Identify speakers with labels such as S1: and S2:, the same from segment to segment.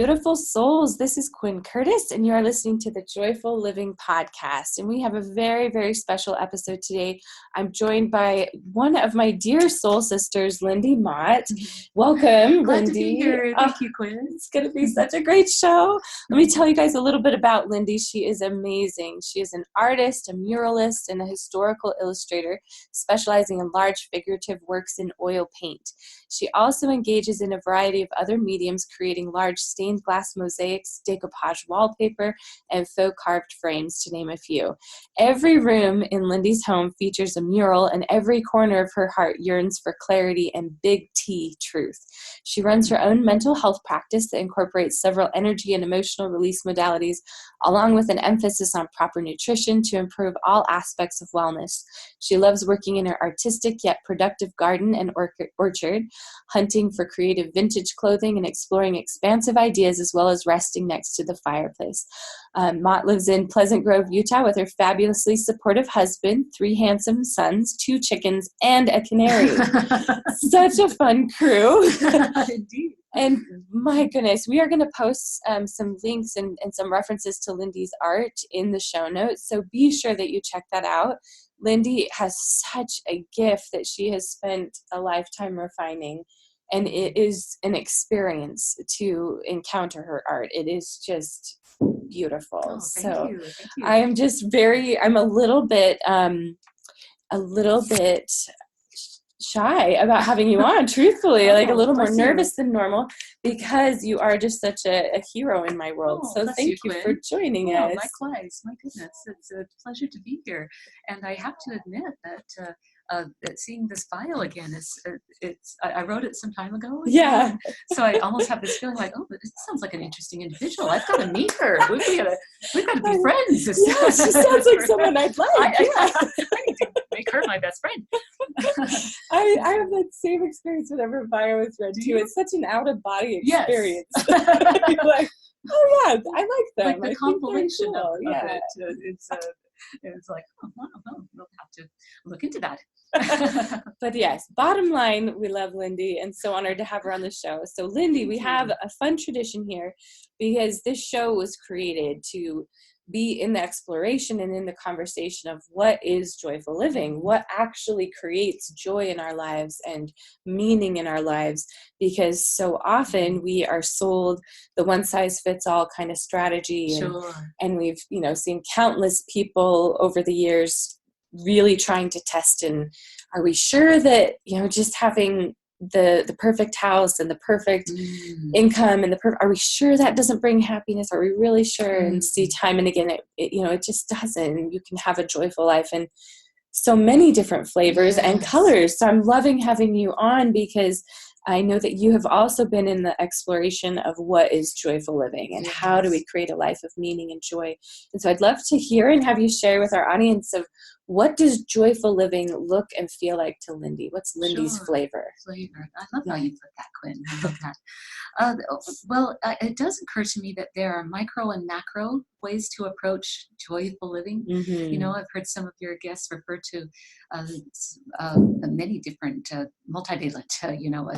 S1: beautiful souls. This is Quinn Curtis, and you are listening to the Joyful Living Podcast. And we have a very, very special episode today. I'm joined by one of my dear soul sisters, Lynde Mott. Welcome,
S2: Glad
S1: Lynde.
S2: to be here. Thank you, Quinn.
S1: It's going to be such a great show. Let me tell you guys a little bit about Lynde. She is amazing. She is an artist, a muralist, and a historical illustrator, specializing in large figurative works in oil paint. She also engages in a variety of other mediums, creating large stained glass mosaics, decoupage wallpaper, and faux carved frames, to name a few. Every room in Lynde's home features a mural, and every corner of her heart yearns for clarity and big T truth. She runs her own mental health practice that incorporates several energy and emotional release modalities, along with an emphasis on proper nutrition to improve all aspects of wellness. She loves working in her artistic yet productive garden and orchard, hunting for creative vintage clothing, and exploring expansive ideas, as well as resting next to the fireplace. Mott lives in Pleasant Grove, Utah, with her fabulously supportive husband, 3 handsome sons, 2 chickens, and a canary. Such a fun crew.
S2: Indeed.
S1: And my goodness, we are going to post some links and some references to Lynde's art in the show notes. So be sure that you check that out. Lynde has such a gift that she has spent a lifetime refining. And it is an experience to encounter her art. It is just beautiful.
S2: Oh,
S1: so
S2: thank you.
S1: I am just I'm a little bit shy about having you on, truthfully, like a little more nervous than normal, because you are just such a hero in my world. So thank you for joining us.
S2: Likewise. My goodness. It's a pleasure to be here. And I have to admit that seeing this file again I wrote it some time ago.
S1: Yeah.
S2: So I almost have this feeling like, oh, this sounds like an interesting individual. I've got to meet her. We've got to be friends.
S1: Yeah, she sounds like someone I'd like.
S2: I need to make her my best friend.
S1: I have that same experience whenever bio is read too. It's such an out of body experience.
S2: Yes.
S1: You're like, oh yeah, I like them.
S2: Like the compilation
S1: cool.
S2: of it. It's like, oh, wow, we'll have to look into that.
S1: But yes, bottom line, we love Lynde, and so honored to have her on the show. So Lynde, we have a fun tradition here, because this show was created to be in the exploration and in the conversation of what is joyful living, what actually creates joy in our lives and meaning in our lives, because so often we are sold the one size fits all kind of strategy.
S2: Sure.
S1: And we've, seen countless people over the years really trying to test, and are we sure that, just having the perfect house and the perfect income and are we sure that doesn't bring happiness? Are we really sure? And see time and again, it just doesn't. You can have a joyful life in so many different flavors and colors. So I'm loving having you on, because I know that you have also been in the exploration of what is joyful living and how do we create a life of meaning and joy. And so I'd love to hear and have you share with our audience of what does joyful living look and feel like to Lynde? What's Lynde's flavor?
S2: I love how you put that, Quinn. I love that. It does occur to me that there are micro and macro ways to approach joyful living.
S1: Mm-hmm.
S2: I've heard some of your guests refer to many different multivalent,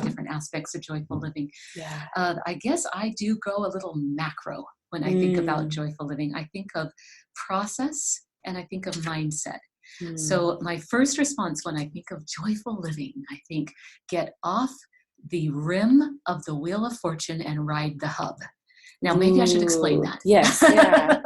S2: different aspects of joyful living.
S1: Yeah.
S2: I guess I do go a little macro when I think about joyful living. I think of process and I think of mindset. So my first response when I think of joyful living, I think get off the rim of the wheel of fortune and ride the hub. Now, maybe I should explain that.
S1: Yes, yeah.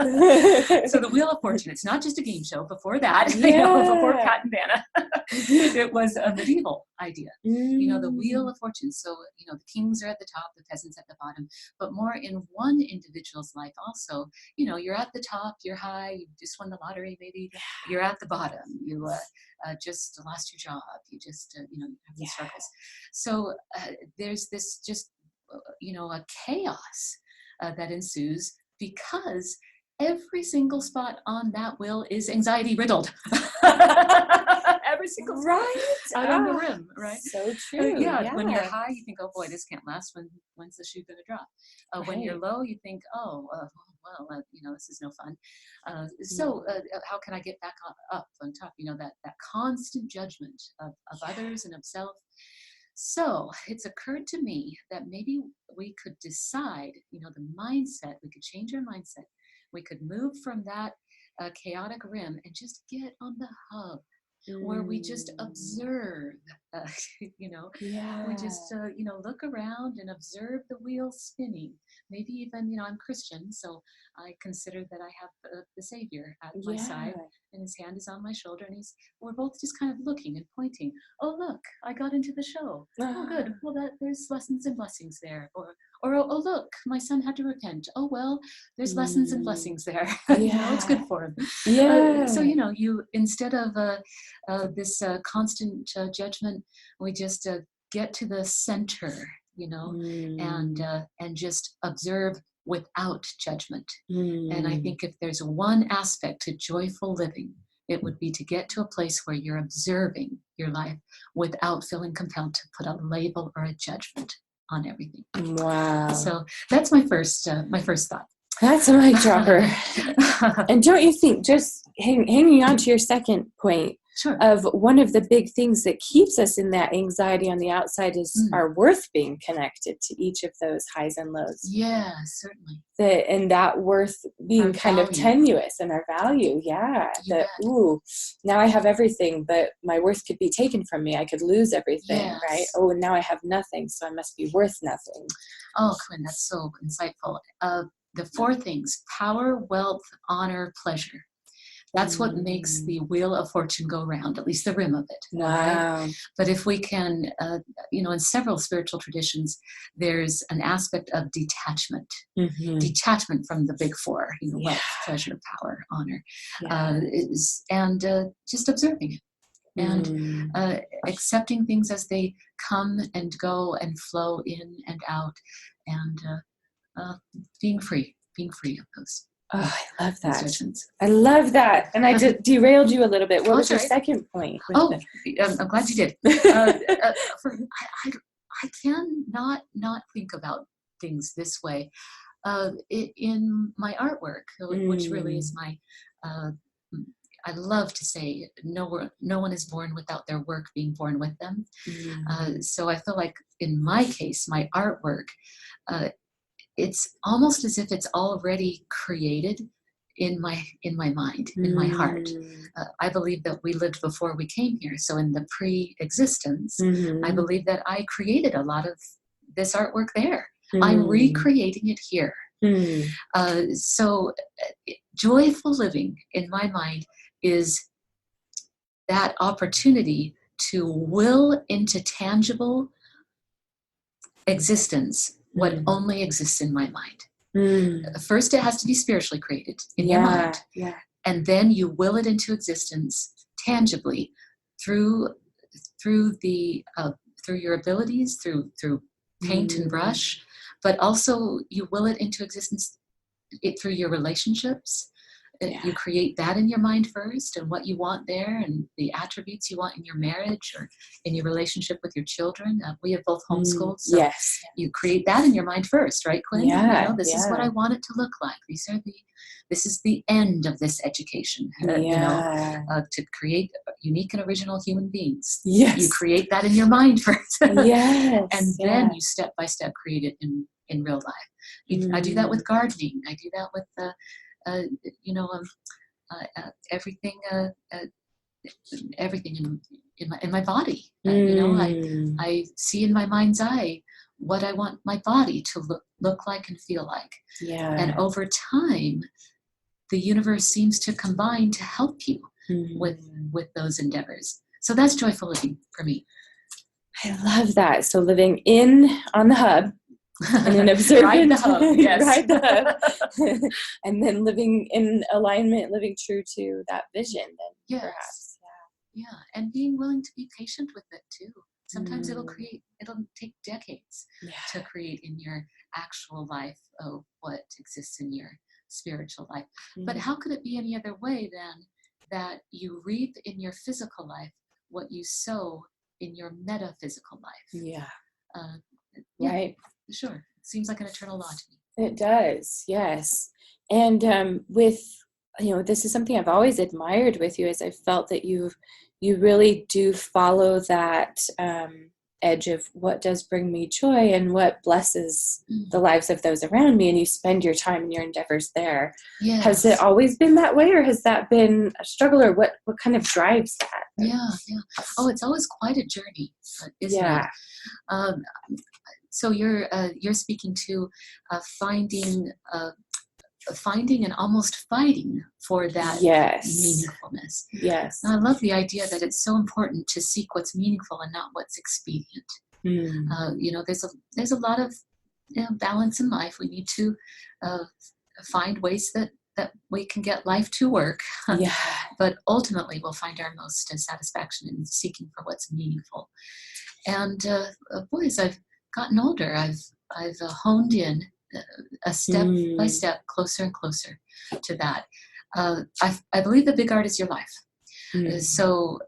S2: So the Wheel of Fortune, it's not just a game show. Before that, before Pat and Vanna, it was a medieval idea. The Wheel of Fortune. So, the kings are at the top, the peasants at the bottom, but more in one individual's life also. You're at the top, you're high, you just won the lottery maybe. You're at the bottom, you just lost your job, you just, you have these struggles. So there's this just, a chaos that ensues, because every single spot on that wheel is anxiety riddled. Every single spot out on the rim, right?
S1: So true.
S2: When you're high, you think, oh boy, this can't last. When's the shoe going to drop? When you're low, you think, this is no fun. How can I get back up on top? That constant judgment of others and of self. So it's occurred to me that maybe we could decide, the mindset, we could change our mindset. We could move from that chaotic rim and just get on the hub where we just observe, uh, you know, we just, look around and observe the wheel spinning. Maybe even, I'm Christian, so I consider that I have the Savior at my side, and his hand is on my shoulder, and we're both just kind of looking and pointing. Oh, look, I got into the show. Oh, good. Well, there's lessons and blessings there. Or oh, look, my son had to repent. Oh, well, there's lessons and blessings there. It's good for him. So, you, instead of this constant judgment, we just get to the center, and just observe without judgment. And I think if there's one aspect to joyful living, it would be to get to a place where you're observing your life without feeling compelled to put a label or a judgment on everything.
S1: Wow.
S2: So that's my first thought.
S1: That's a mic dropper. And don't you think, just hanging on to your second point,
S2: sure,
S1: of one of the big things that keeps us in that anxiety on the outside is our worth being connected to each of those highs and lows.
S2: Yeah, certainly.
S1: And that worth being
S2: our
S1: kind
S2: value.
S1: Of tenuous, and our value. Now I have everything, but my worth could be taken from me. I could lose everything, right? Oh, and now I have nothing, so I must be worth nothing.
S2: Oh, Quinn, that's so insightful. The 4 things: power, wealth, honor, pleasure. That's what makes the wheel of fortune go round, at least the rim of it.
S1: Wow.
S2: Right? But if we can, in several spiritual traditions, there's an aspect of detachment. Detachment from the big 4, wealth, pleasure, power, honor, and just observing it. And accepting things as they come and go and flow in and out, and being free of those.
S1: Oh, I love that. I love that. And I just derailed you a little bit. What was your second point?
S2: I'm glad you did. I can not think about things this way. In my artwork, which really is my, I love to say, no one is born without their work being born with them. So I feel like in my case, my artwork, it's almost as if it's already created in my mind, in my heart. I believe that we lived before we came here. So in the pre-existence, I believe that I created a lot of this artwork there. I'm recreating it here. So joyful living, in my mind, is that opportunity to will into tangible existence what only exists in my mind. First, it has to be spiritually created in your mind. And then you will it into existence tangibly through your abilities, through paint and brush, but also you will it into existence through your relationships. You create that in your mind first, and what you want there, and the attributes you want in your marriage or in your relationship with your children. We have both homeschooled, so you create that in your mind first, right, Quinn? This is what I want it to look like. This is the end of this education. To create unique and original human beings. You create that in your mind first, and then you step by step create it in real life. I do that with gardening. I do that with everything in my body. I see in my mind's eye what I want my body to look like and feel like. And over time, the universe seems to combine to help you with those endeavors. So that's joyful living for me.
S1: I love that. So living on the hub, and an observant,
S2: ride the hub,
S1: ride the hub. And then living in alignment, living true to that vision, then perhaps.
S2: And being willing to be patient with it too. Sometimes it'll take decades to create in your actual life of what exists in your spiritual life. But how could it be any other way than that you reap in your physical life what you sow in your metaphysical life?
S1: Right.
S2: Sure. It seems like an eternal law to me.
S1: It does, yes. And with, this is something I've always admired with you, is I felt that you really do follow that edge of what does bring me joy and what blesses the lives of those around me, and you spend your time and your endeavors there.
S2: Yes.
S1: Has it always been that way, or has that been a struggle, or what kind of drives that?
S2: Yeah. Oh, it's always quite a journey, isn't it? So you're speaking to finding and almost fighting for that meaningfulness.
S1: Yes.
S2: And I love the idea that it's so important to seek what's meaningful and not what's expedient. There's a lot of balance in life. We need to find ways that we can get life to work. But ultimately, we'll find our most satisfaction in seeking for what's meaningful. And as I've gotten older, I've honed in a step by step, closer and closer to that. I believe the big art is your life. So,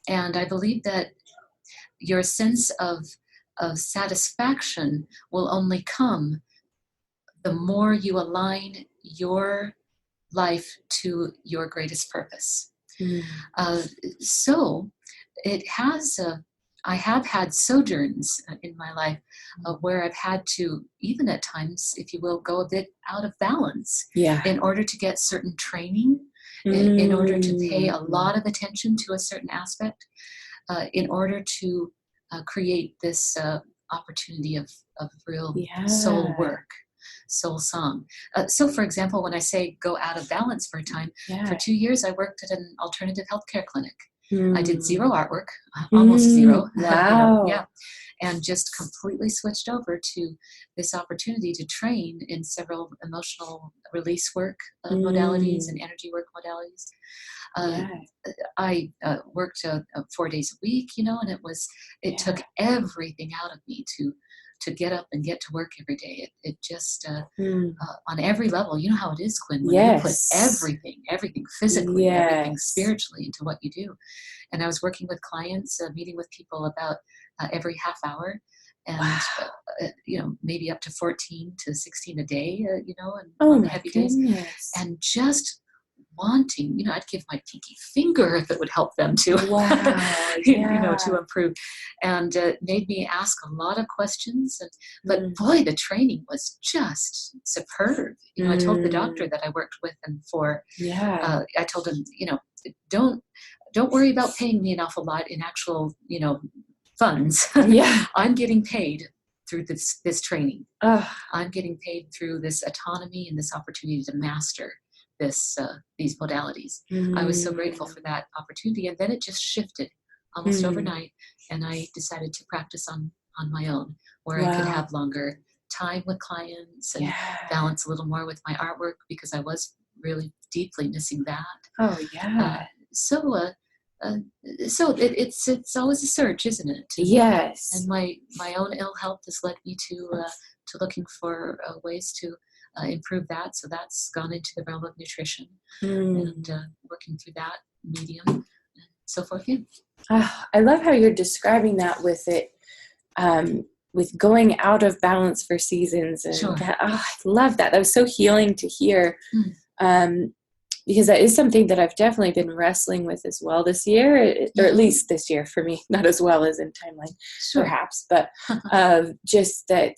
S2: and I believe that your sense of satisfaction will only come the more you align your life to your greatest purpose. So it has I have had sojourns in my life where I've had to, even at times, if you will, go a bit out of balance in order to get certain training, in order to pay a lot of attention to a certain aspect, in order to create this opportunity of real soul work, soul song. So, for example, when I say go out of balance for a time, for 2 years I worked at an alternative healthcare clinic. I did zero artwork, almost zero.
S1: Wow.
S2: And just completely switched over to this opportunity to train in several emotional release work modalities and energy work modalities. I worked 4 days a week, and it took everything out of me to get up and get to work every day. It just, on every level, you know how it is, Quinn, when you put everything physically, everything spiritually into what you do. And I was working with clients, meeting with people about every half hour, and, maybe up to 14 to 16 a day, and on the heavy days. And just wanting, I'd give my pinky finger if it would help them to, to improve, and made me ask a lot of questions. But boy, the training was just superb. I told the doctor that I worked with, and I told him, don't worry about paying me an awful lot in actual, funds. I'm getting paid through this training. I'm getting paid through this autonomy and this opportunity to master these modalities. I was so grateful for that opportunity, and then it just shifted almost overnight, and I decided to practice on my own, where I could have longer time with clients and balance a little more with my artwork, because I was really deeply missing that. So it's always a search, isn't it?
S1: Yes.
S2: And my own ill health has led me to looking for ways to improve that. So that's gone into the realm of nutrition and working through that medium and so forth.
S1: I love how you're describing that with it, with going out of balance for seasons. And I love that. That was so healing to hear. Because that is something that I've definitely been wrestling with as well this year, or at least this year for me, not as well as in timeline, perhaps, but just that,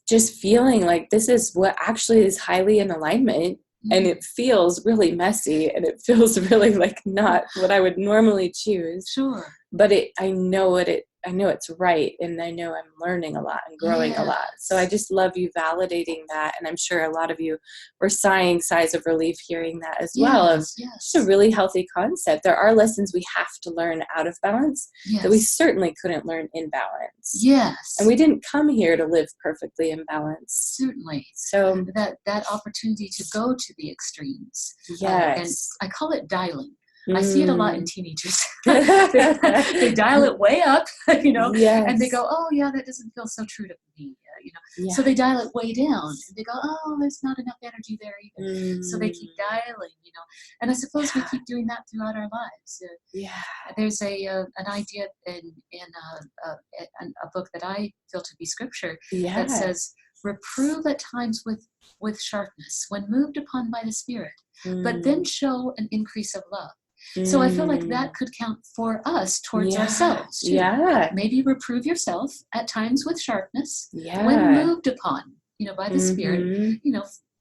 S1: just feeling like this is what actually is highly in alignment, and it feels really messy, and it feels really like not what I would normally choose. But I know it's right, and I know I'm learning a lot and growing a lot. So I just love you validating that, and I'm sure a lot of you were sighing sighs of relief hearing that as well. It's a really healthy concept. There are lessons we have to learn out of balance that we certainly couldn't learn in balance. And we didn't come here to live perfectly in balance.
S2: Certainly.
S1: So
S2: that opportunity to go to the extremes. And I call it dialing. I see it a lot in teenagers. They dial it way up, and they go, oh, yeah, that doesn't feel so true to me, So they dial it way down, and they go, oh, there's not enough energy there either. So they keep dialing, And I suppose we keep doing that throughout our lives. There's an idea in a book that I feel to be scripture that says, reprove at times with sharpness when moved upon by the Spirit, but then show an increase of love. So I feel like that could count for us towards ourselves too.
S1: Yeah.
S2: Maybe reprove yourself at times with sharpness when
S1: Yeah.
S2: moved upon, by the Spirit,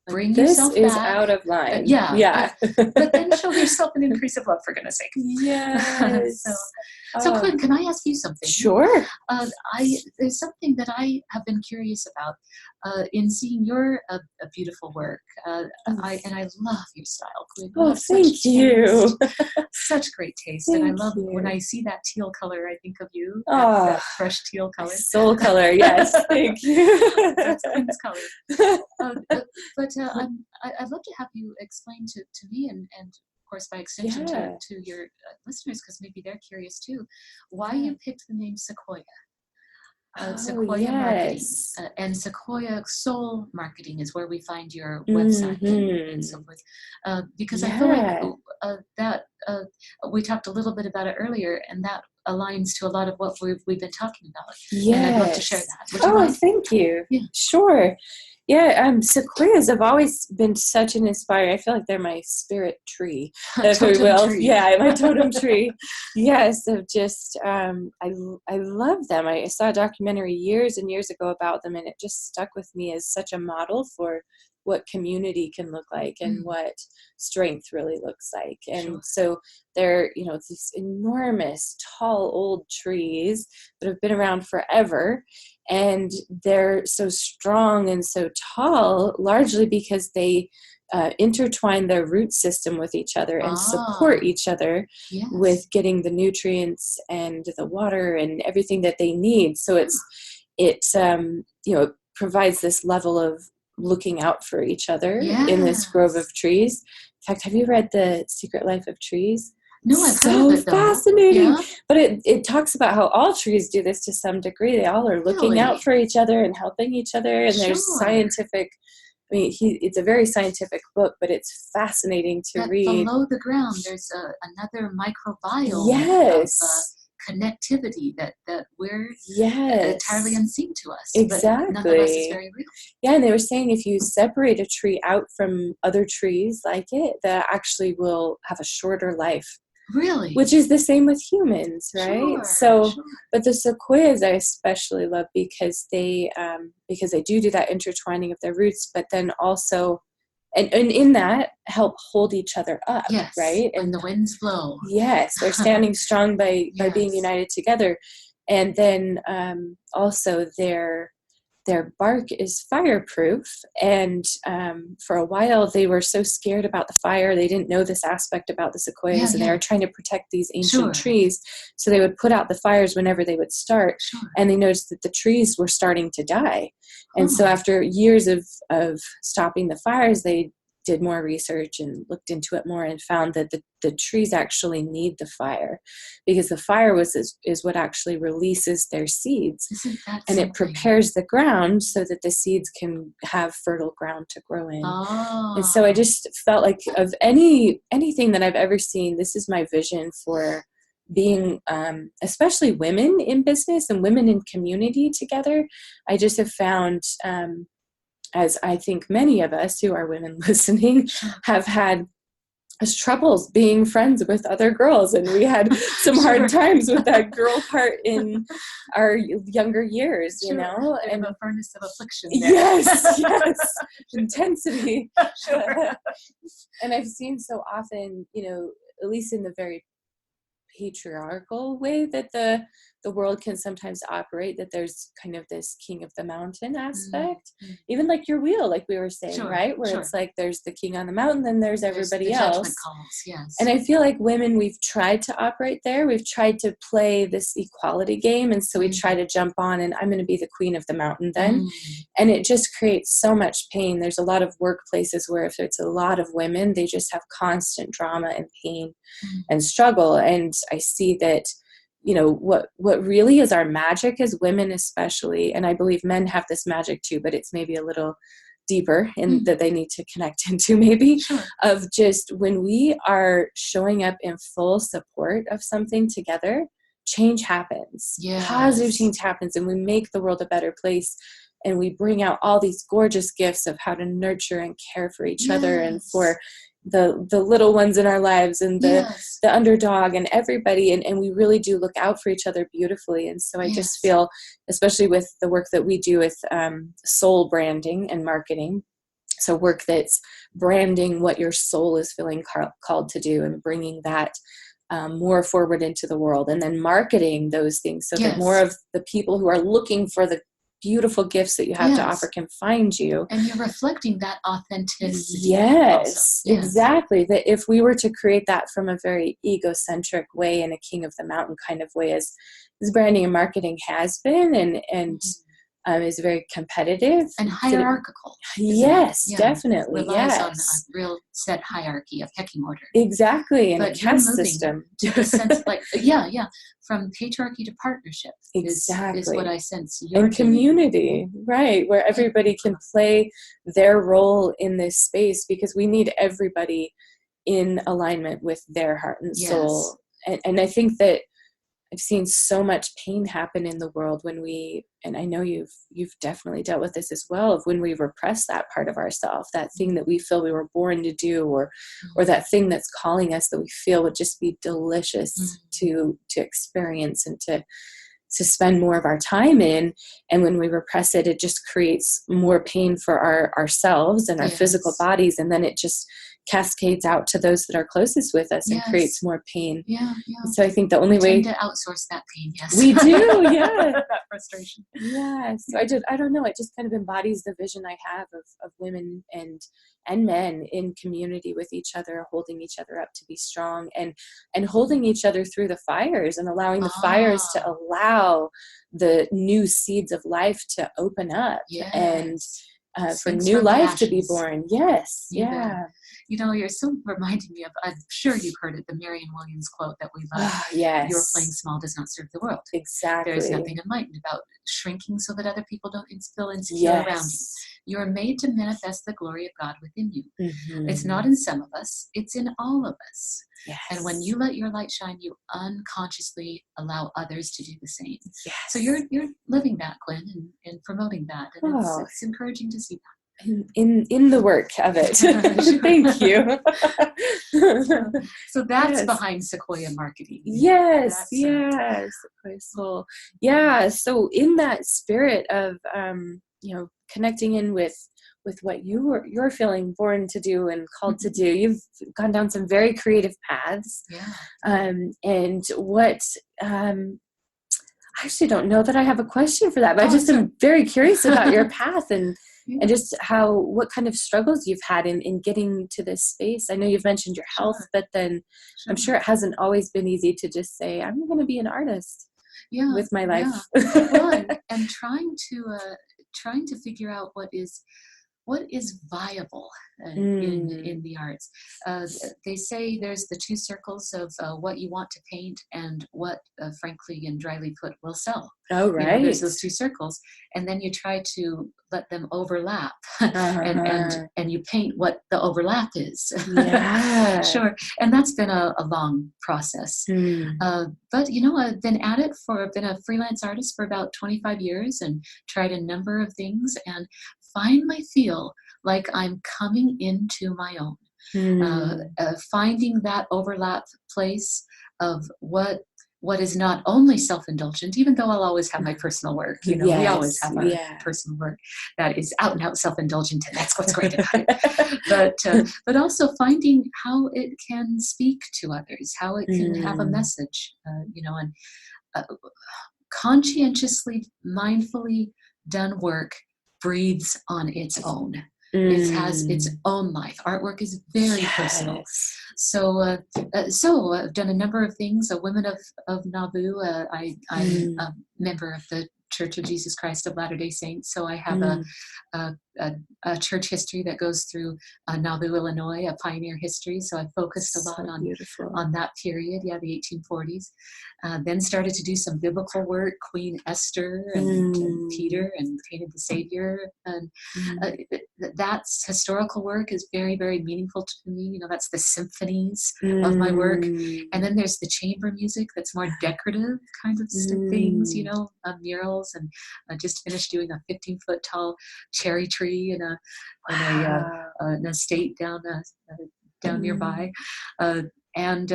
S2: bring
S1: This
S2: yourself
S1: is
S2: back.
S1: out of line.
S2: Yeah. But then show yourself an increase of love, for goodness sake.
S1: Yes.
S2: So Quinn, can I ask you something?
S1: Sure.
S2: There's something that I have been curious about in seeing your a beautiful work. And I love your style, Quinn.
S1: Thank you.
S2: Such great taste. And I love when I see that teal color, I think of you. That fresh teal color.
S1: Soul color, yes. Thank you.
S2: That's Quinn's color. I'd love to have you explain to me and of course by extension to your listeners, because maybe they're curious too, why you picked the name Sequoia. Sequoia Marketing and Sequoia Soul Marketing is where we find your website and so forth. Because I feel like that we talked a little bit about it earlier, and that aligns to a lot of what we've been talking about.
S1: Yes.
S2: And I'd love to share that. Would you mind?
S1: Thank you.
S2: Yeah.
S1: Sure. Yeah, sequoias have always been such an inspiring. I feel like they're my spirit tree, if we will.
S2: Tree.
S1: Yeah, my totem tree. Yes, of just I love them. I saw a documentary years and years ago about them, and it just stuck with me as such a model for what community can look like and what strength really looks like. And so they're, these enormous, tall, old trees that have been around forever. And they're so strong and so tall, largely because they intertwine their root system with each other and support each other with getting the nutrients and the water and everything that they need. So it provides this level of looking out for each other in this grove of trees. In fact, have you read The Secret Life of Trees?
S2: No, I've
S1: so
S2: heard of it,
S1: fascinating.
S2: Yeah.
S1: But it talks about how all trees do this to some degree. They all are looking out for each other and helping each other. And there's scientific, it's a very scientific book, but it's fascinating to read.
S2: Below the ground, there's another microbiome of connectivity that we're entirely unseen to us.
S1: Exactly.
S2: But nonetheless, it's very real.
S1: Yeah, and they were saying if you separate a tree out from other trees like it, that actually will have a shorter life.
S2: Really?
S1: Which is the same with humans, right? But the sequoias I especially love because they do that intertwining of their roots, but then also and in that help hold each other up, right?
S2: And the winds blow.
S1: Yes, they're standing strong by being united together. And then also their bark is fireproof. And for a while they were so scared about the fire, they didn't know this aspect about the sequoias, and they were trying to protect these ancient trees. So they would put out the fires whenever they would start, and they noticed that the trees were starting to die. And so after years of stopping the fires, they did more research and looked into it more and found that the trees actually need the fire, because the fire is what actually releases their seeds.
S2: Isn't that
S1: and
S2: something?
S1: It prepares the ground so that the seeds can have fertile ground to grow in. And so I just felt like of anything that I've ever seen, this is my vision for being especially women in business and women in community together. I just have found as I think many of us who are women listening have had as troubles being friends with other girls, and we had some hard times with that girl part in our younger years, and
S2: a furnace of affliction there.
S1: yes intensity. And I've seen so often, at least in the very patriarchal way that the world can sometimes operate, that there's kind of this king of the mountain aspect, even like your wheel, like we were saying, right? Where it's like there's the king on the mountain, then there's everybody else.
S2: Judgment calls, yes.
S1: And I feel like women, we've tried to operate there. We've tried to play this equality game, and so we try to jump on, and I'm going to be the queen of the mountain then. And it just creates so much pain. There's a lot of workplaces where if it's a lot of women, they just have constant drama and pain and struggle. And I see that what really is our magic as women especially, and I believe men have this magic too, but it's maybe a little deeper in that they need to connect into maybe, of just when we are showing up in full support of something together, change happens. Positive change happens, and we make the world a better place, and we bring out all these gorgeous gifts of how to nurture and care for each other and for the little ones in our lives and
S2: Yes.
S1: the underdog and everybody. And we really do look out for each other beautifully. And so I
S2: Yes.
S1: just feel, especially with the work that we do with soul branding and marketing, so work that's branding what your soul is feeling called to do and bringing that more forward into the world, and then marketing those things so
S2: Yes.
S1: that more of the people who are looking for the beautiful gifts that you have
S2: Yes.
S1: to offer can find you.
S2: And you're reflecting that authenticity.
S1: Yes,
S2: Yes.
S1: exactly. That if we were to create that from a very egocentric way and a king of the mountain kind of way, as branding and marketing has been, and is very competitive
S2: and hierarchical.
S1: Yes, definitely.
S2: Relies on a
S1: Yes,
S2: real set hierarchy of pecking order.
S1: exactly, and
S2: But
S1: a
S2: you're
S1: caste
S2: moving
S1: system.
S2: to the sense, like, from patriarchy to partnership.
S1: Exactly.
S2: is what I sense you're
S1: and community, right, where everybody can play their role in this space, because we need everybody in alignment with their heart and soul. And I think that I've seen so much pain happen in the world when we, and I know you've definitely dealt with this as well, of when we repress that part of ourselves, that thing that we feel we were born to do, or that thing that's calling us that we feel would just be delicious to experience and to spend more of our time in. And when we repress it, it just creates more pain for ourselves and our physical bodies. And then it just cascades out to those that are closest with us and creates more pain. So I think the only way
S2: to outsource that pain,
S1: we do,
S2: that frustration.
S1: So I don't know, it just kind of embodies the vision I have of women and men in community with each other, holding each other up to be strong, and holding each other through the fires, and allowing the fires to allow the new seeds of life to open up, and for new life to be born.
S2: You're so reminding me of, I'm sure you've heard it, the Marianne Williams quote that we love. Your playing small does not serve the world.
S1: Exactly.
S2: There's nothing enlightened about shrinking so that other people don't feel insecure around you. You are made to manifest the glory of God within you. It's not in some of us, it's in all of us. And when you let your light shine, you unconsciously allow others to do the same. So you're living that, Glenn, and promoting that. And it's encouraging to see that.
S1: In the work of it. Thank you.
S2: So that's behind Sequoia Marketing.
S1: Sequoia Soul. So in that spirit of connecting in with what you're feeling born to do and called to do, you've gone down some very creative paths. And what I actually don't know that I have a question for that, but I just am very curious about your path and just what kind of struggles you've had in getting to this space. I know you've mentioned your health, but then I'm sure it hasn't always been easy to just say, I'm going to be an artist with my life.
S2: Well, and trying to figure out what is viable in the arts. They say there's the two circles of what you want to paint and what, frankly and dryly put, will sell.
S1: Oh, right.
S2: There's those two circles, and then you try to let them overlap, and you paint what the overlap is. Sure. And that's been a long process. But I've been at it been a freelance artist for about 25 years and tried a number of things, and finally feel like I'm coming into my own. Finding that overlap place of what is not only self-indulgent, even though I'll always have my personal work. We always have our personal work that is out and out self-indulgent, and that's what's great about it. But also finding how it can speak to others, how it can have a message, and conscientiously, mindfully done work breathes on its own. It has its own life. Artwork is very personal. So I've done a number of things. Women of Nauvoo. I'm a member of the Church of Jesus Christ of Latter-day Saints. So I have a church history that goes through Nauvoo, Illinois, a pioneer history. So I focused a lot on that period, the 1840s. Then started to do some biblical work, Queen Esther and Peter, and painted the Savior. And that's historical work is very, very meaningful to me. That's the symphonies of my work. And then there's the chamber music that's more decorative kind of things, murals. And I just finished doing a 15-foot tall cherry tree in an estate down down nearby, and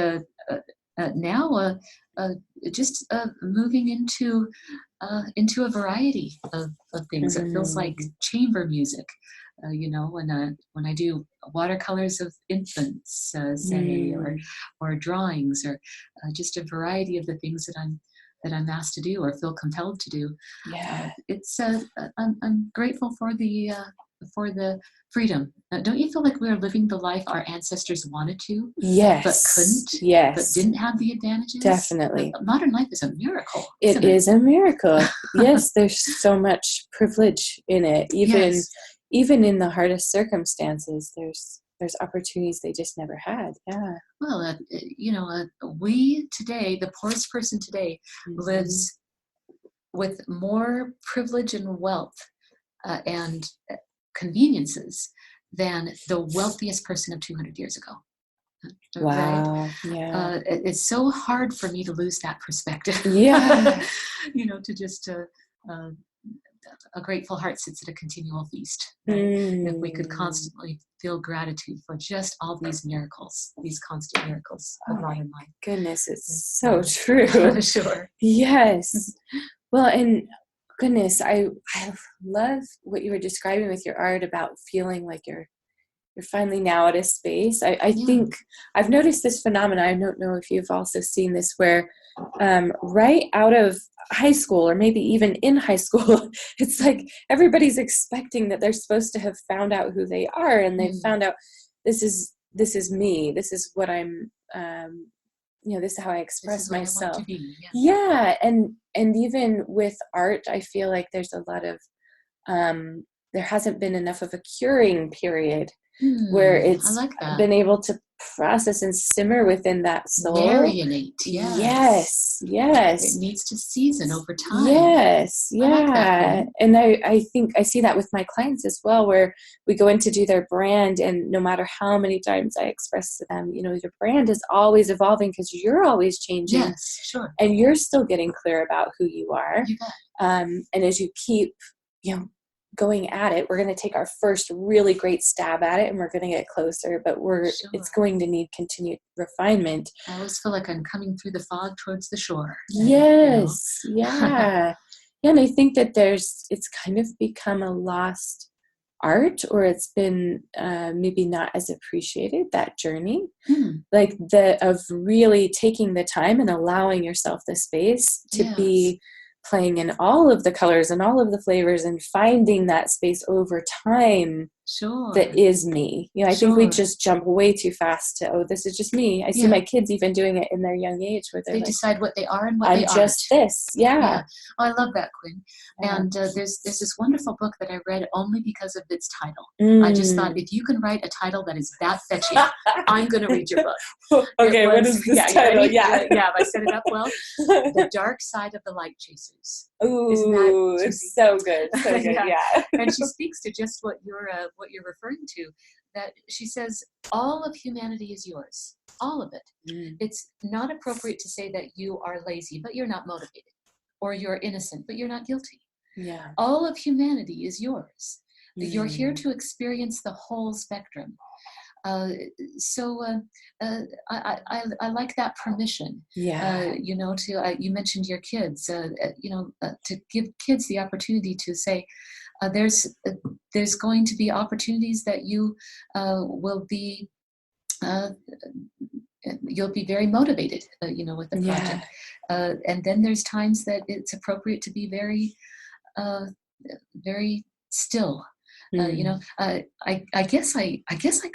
S2: now just moving into a variety of things. It feels like chamber music. When I do watercolors of infants, say, or drawings, or just a variety of the things that I'm asked to do or feel compelled to do.
S1: Yeah.
S2: I'm grateful for the freedom. Don't you feel like we're living the life our ancestors wanted to,
S1: yes,
S2: but couldn't,
S1: yes,
S2: but didn't have the advantages?
S1: Definitely.
S2: Modern life is a miracle.
S1: It is a miracle. Yes, there's so much privilege in it. Even in the hardest circumstances, there's opportunities they just never had. Yeah.
S2: Well, we today, the poorest person today, lives with more privilege and wealth and conveniences than the wealthiest person of 200 years ago.
S1: Wow.
S2: Right?
S1: Yeah.
S2: It's so hard for me to lose that perspective.
S1: Yeah.
S2: To just a grateful heart sits at a continual feast. Right? If we could constantly feel gratitude for just all these miracles, these constant miracles of modern life.
S1: Goodness, it's so true.
S2: Sure.
S1: Yes. Well, and goodness, I love what you were describing with your art about feeling like you're finally now at a space. I think I've noticed this phenomenon. I don't know if you've also seen this, where right out of high school, or maybe even in high school, it's like everybody's expecting that they're supposed to have found out who they are, and they've found out this is me. This is what I'm. This is how I express myself. I want to be. Yeah, and even with art, I feel like there's a lot of there hasn't been enough of a curing period where it's been able to process and simmer within that soul.
S2: Marinate,
S1: yes. It
S2: needs to season over time.
S1: Yes, yeah. I like that. And I think I see that with my clients as well, where we go in to do their brand, and no matter how many times I express to them, your brand is always evolving because you're always changing.
S2: Yes, sure.
S1: And you're still getting clear about who you are.
S2: You bet.
S1: And as you keep, going at it, we're going to take our first really great stab at it, and we're going to get closer, but it's going to need continued refinement.
S2: I always feel like I'm coming through the fog towards the shore.
S1: Yes. Yeah. Yeah. And I think that it's kind of become a lost art, or it's been maybe not as appreciated, that journey, like of really taking the time and allowing yourself the space to be playing in all of the colors and all of the flavors, and finding that space over time.
S2: Sure.
S1: That is me. I think we just jump way too fast to, this is just me. I see my kids even doing it in their young age, where they
S2: decide what they are and what
S1: I'm
S2: they aren't.
S1: I'm just this. Yeah.
S2: Oh, I love that, Quinn. And there's this wonderful book that I read only because of its title. I just thought, if you can write a title that is that fetching, I'm going to read your book.
S1: Okay, what is this title?
S2: Yeah, have I set it up well? The Dark Side of the Light Chasers.
S1: Ooh, it's so good. So good, yeah.
S2: And she speaks to just what you're referring to, that she says all of humanity is yours, all of it. It's not appropriate to say that you are lazy but you're not motivated, or you're innocent but you're not guilty. All of humanity is yours. You're here to experience the whole spectrum. So I like that permission. You mentioned your kids. To give kids the opportunity to say, there's going to be opportunities that you will be. You'll be very motivated, with the project. And then there's times that it's appropriate to be very, very still. I guess I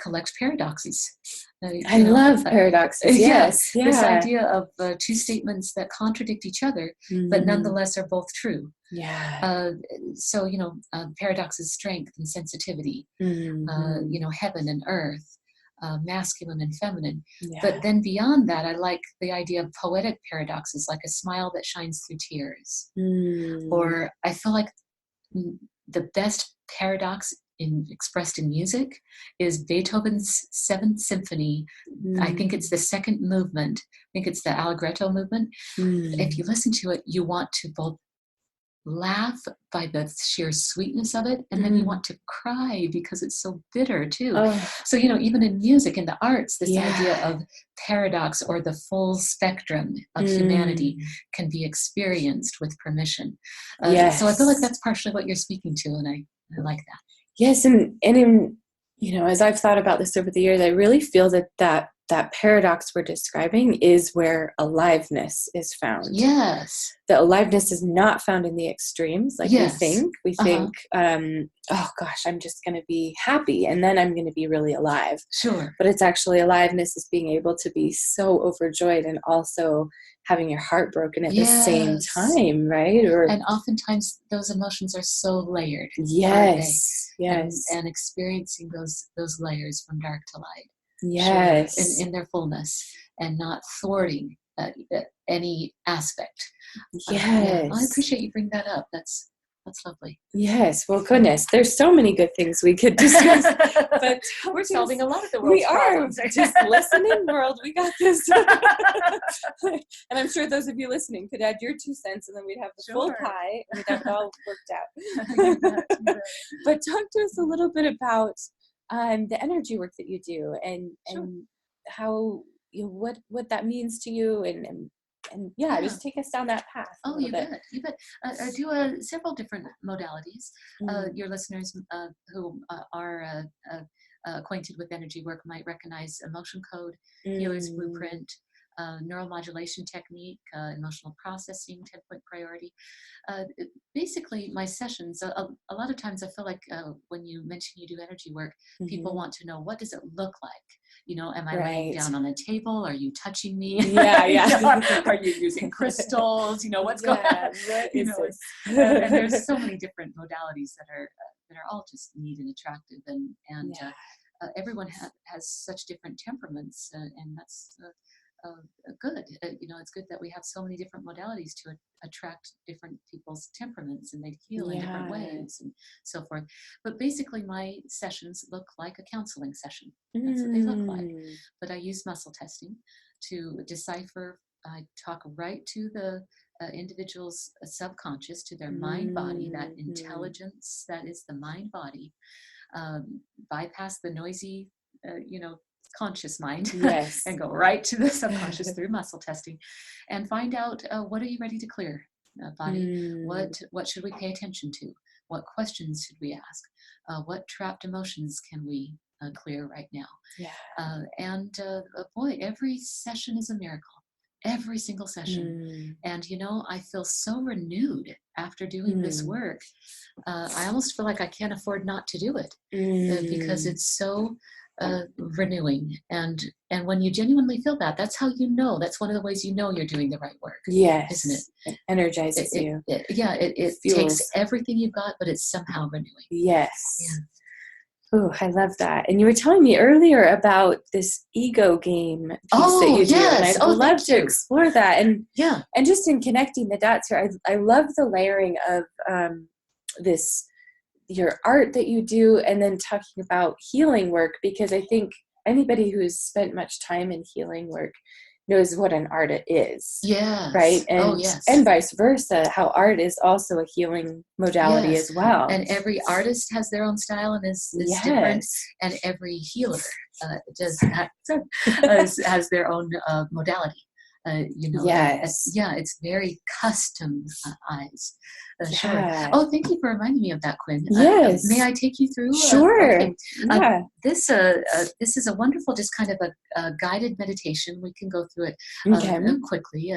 S2: collect paradoxes.
S1: I love paradoxes. Yes,
S2: This idea of two statements that contradict each other, but nonetheless are both true. So paradoxes, strength and sensitivity. Heaven and earth, masculine and feminine. But then beyond that, I like the idea of poetic paradoxes, like a smile that shines through tears. Or I feel like the best paradox expressed in music is Beethoven's Seventh Symphony. I think it's the second movement. I think it's the Allegretto movement. If you listen to it, you want to both laugh by the sheer sweetness of it, and then you want to cry because it's so bitter too. So, even in music, in the arts, this idea of paradox, or the full spectrum of humanity, can be experienced with permission. So I feel like that's partially what you're speaking to, and I like that.
S1: Yes, and in, as I've thought about this over the years, I really feel that paradox we're describing is where aliveness is found.
S2: Yes.
S1: The aliveness is not found in the extremes, like we think. We think, oh gosh, I'm just going to be happy, and then I'm going to be really alive.
S2: Sure.
S1: But it's actually, aliveness is being able to be so overjoyed and also having your heart broken at the same time, right?
S2: And oftentimes those emotions are so layered.
S1: Yes.
S2: And experiencing those layers from dark to light.
S1: Yes.
S2: Sure, in their fullness, and not thwarting any aspect.
S1: Yes.
S2: I appreciate you bring that up. That's lovely.
S1: Yes. Well, goodness, there's so many good things we could discuss, but
S2: we're solving a lot of the world's problems.
S1: We are. Just listening, world. We got this. And I'm sure those of you listening could add your 2 cents, and then we'd have the full pie, and we'd have it all worked out. But talk to us a little bit about the energy work that you do, and how, what that means to you, and just take us down that path.
S2: Oh, you bet. I do several different modalities. Your listeners who are acquainted with energy work might recognize emotion code, healer's blueprint, neuromodulation technique, emotional processing, 10-point priority. Basically, my sessions, a lot of times I feel like when you mention you do energy work, people want to know, what does it look like? Am I laying down on a table? Are you touching me?
S1: Yeah.
S2: Are you using crystals? What's going on? And there's so many different modalities that are all just neat and attractive, and everyone has such different temperaments, and that's good. It's good that we have so many different modalities to attract different people's temperaments, and they heal in different ways and so forth. But basically, my sessions look like a counseling session. That's what they look like. But I use muscle testing to decipher. I talk right to the individual's subconscious, to their mind body, that intelligence that is the mind body. Bypass the noisy, conscious mind, and go right to the subconscious through muscle testing, and find out what are you ready to clear, body. What should we pay attention to? What questions should we ask? What trapped emotions can we clear right now? Boy, every session is a miracle. Every single session. And I feel so renewed after doing this work. I almost feel like I can't afford not to do it, because it's so renewing, and when you genuinely feel that, that's how that's one of the ways you're doing the right work.
S1: Yes,
S2: isn't it?
S1: It energizes you.
S2: It takes everything you've got, but it's somehow renewing.
S1: Yes. Oh, I love that. And you were telling me earlier about this ego game piece that you do. And I'd love to explore that. And and just in connecting the dots here, I love the layering of your art that you do, and then talking about healing work, because I think anybody who's spent much time in healing work knows what an art is. Right? And and vice versa, how art is also a healing modality as well.
S2: And every artist has their own style and is different, and every healer has their own modality. It's very customized. Sure. Oh, thank you for reminding me of that, Quinn.
S1: Yes.
S2: May I take you through?
S1: Sure.
S2: Okay. This is a wonderful, just kind of a guided meditation. We can go through it quickly,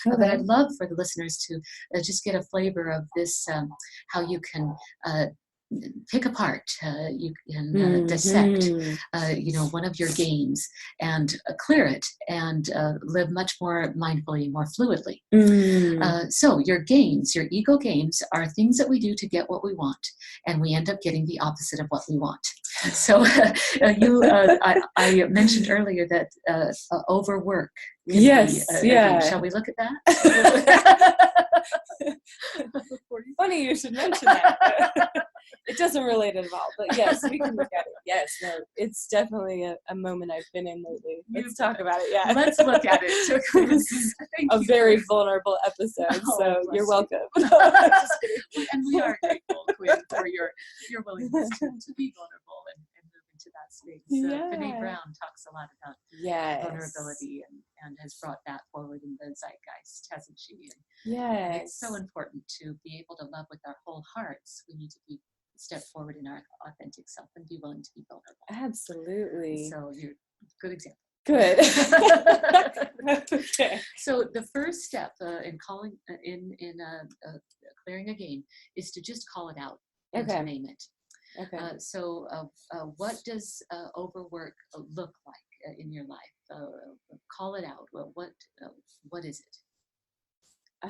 S2: But I'd love for the listeners to just get a flavor of this, how you can pick apart, you can dissect, one of your games, and clear it, and live much more mindfully, more fluidly. So your games, your ego games, are things that we do to get what we want, and we end up getting the opposite of what we want. So I mentioned earlier that overwork can be, shall we look at that?
S1: Funny you should mention that. It doesn't relate at all, but yes, we can look at it. Yes, no, it's definitely a moment I've been in lately. Let's talk about it. Yeah,
S2: let's look at it.
S1: This is a very vulnerable episode, so you're welcome.
S2: And we are grateful, Quinn, for your willingness to be vulnerable and move into that space. Brene Brown talks a lot about vulnerability and has brought that forward in the zeitgeist, hasn't she? And it's so important to be able to love with our whole hearts. We need to step forward in our authentic self and be willing to be vulnerable.
S1: Absolutely.
S2: So you're a good example.
S1: Good.
S2: Okay. So the first step in calling clearing a game is to just call it out and to name it. Okay. What does overwork look like in your life? Call it out. Well, what is it?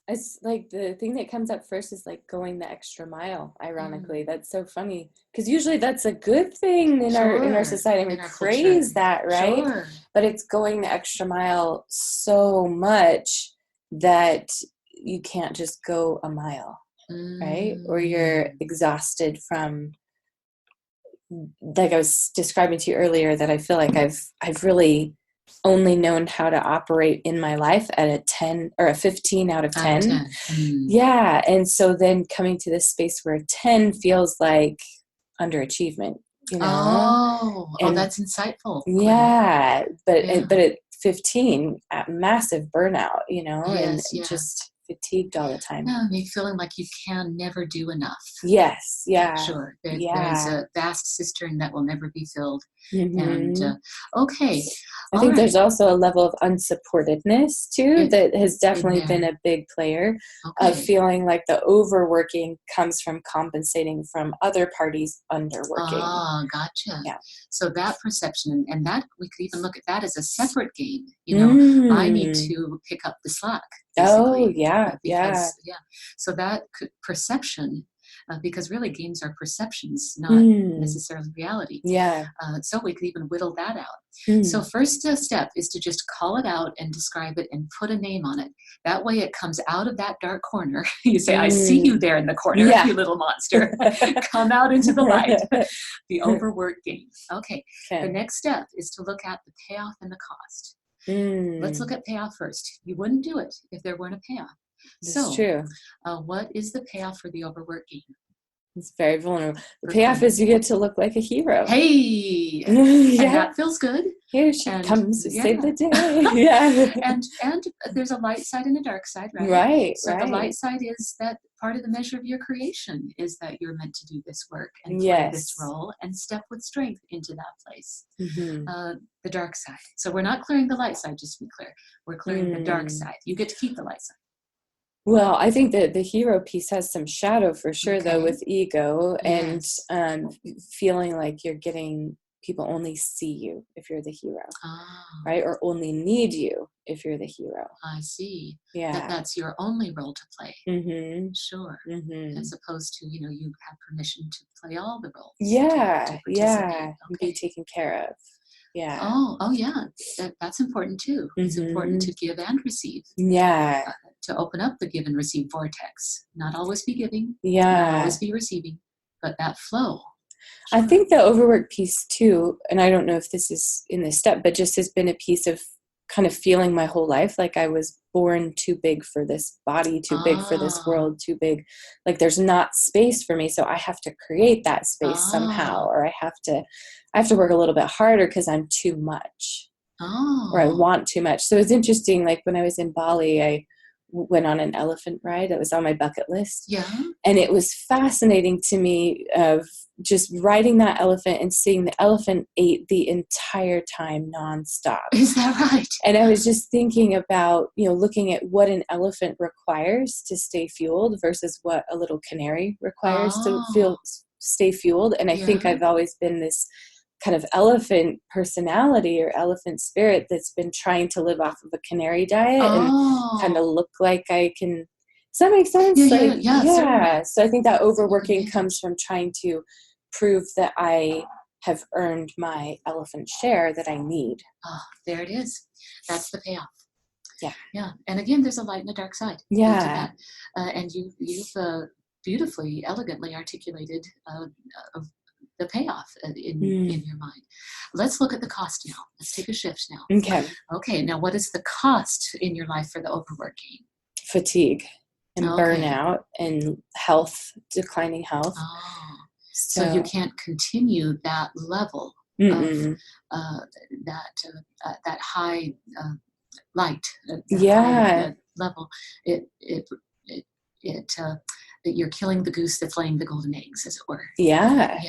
S1: It's like the thing that comes up first is like going the extra mile. Ironically, that's so funny because usually that's a good thing in our society. We praise that, right? Sure. But it's going the extra mile so much that you can't just go a mile, right? Or you're exhausted from. Like I was describing to you earlier, that I feel like I've really only known how to operate in my life at a 10 or a 15 out of 10. Yeah. And so then coming to this space where a 10 feels like underachievement, you know?
S2: Oh, that's insightful.
S1: Yeah. But at 15, massive burnout, you know, and just fatigued all the time.
S2: Yeah, me feeling like you can never do enough.
S1: Yes. Yeah.
S2: Sure. There's a vast cistern that will never be filled. And okay.
S1: I think there's also a level of unsupportedness too that has definitely been a big player of feeling like the overworking comes from compensating from other parties underworking.
S2: Ah, gotcha. Yeah. So that perception, and that we could even look at that as a separate game. You know, I need to pick up the slack.
S1: Oh, yeah.
S2: So that perception, because really games are perceptions, not necessarily reality.
S1: Yeah.
S2: So we could even whittle that out. So first step is to just call it out and describe it and put a name on it. That way it comes out of that dark corner. You say, I see you there in the corner, you little monster. Come out into the light. The overworked game. Okay. The next step is to look at the payoff and the cost. Let's look at payoff first. You wouldn't do it if there weren't a payoff.
S1: That's true.
S2: What is the payoff for the overworked game?
S1: It's very vulnerable. The payoff is you get to look like a hero.
S2: Hey! And that feels good.
S1: Here she comes to save the day.
S2: And there's a light side and a dark side, right?
S1: Right.
S2: So the light side is that part of the measure of your creation is that you're meant to do this work and play this role and step with strength into that place. The dark side. So we're not clearing the light side, just to be clear. We're clearing the dark side. You get to keep the light side.
S1: Well, I think that the hero piece has some shadow for sure, though, with ego and feeling like you're getting people only see you if you're the hero, right? Or only need you if you're the hero.
S2: I see.
S1: Yeah.
S2: That's your only role to play. Sure. As opposed to, you have permission to play all the roles. To
S1: be taken care of. Yeah.
S2: Oh yeah. That's important too. It's important to give and receive.
S1: Yeah.
S2: To open up the give and receive vortex. Not always be giving. Not always be receiving. But that flow.
S1: I think the overwork piece too, and I don't know if this is in this step, but just has been a piece of kind of feeling my whole life like I was born too big for this body, too big for this world, too big. Like there's not space for me, so I have to create that space somehow, or I have to work a little bit harder because I'm too much, or I want too much. So it's interesting. Like when I was in Bali, I went on an elephant ride. That was on my bucket list.
S2: Yeah.
S1: And it was fascinating to me of just riding that elephant and seeing the elephant ate the entire time nonstop.
S2: Is that right?
S1: And I was just thinking about, looking at what an elephant requires to stay fueled versus what a little canary requires to stay fueled. And I think I've always been this kind of elephant personality or elephant spirit that's been trying to live off of a canary diet and kind of look like I can. Does that make sense?
S2: Yeah.
S1: So I think that overworking comes from trying to prove that I have earned my elephant share that I need.
S2: Oh, there it is. That's the payoff.
S1: Yeah.
S2: Yeah. And again, there's a light and a dark side.
S1: Yeah.
S2: To that. And you've beautifully, elegantly articulated the payoff in your mind. Let's look at the cost now. Let's take a shift now. Okay. Now, what is the cost in your life for the overworking?
S1: Fatigue and burnout and declining health.
S2: Oh. So you can't continue that level of that high light. High, level. You're killing the goose that's laying the golden eggs, as it were.
S1: Yeah.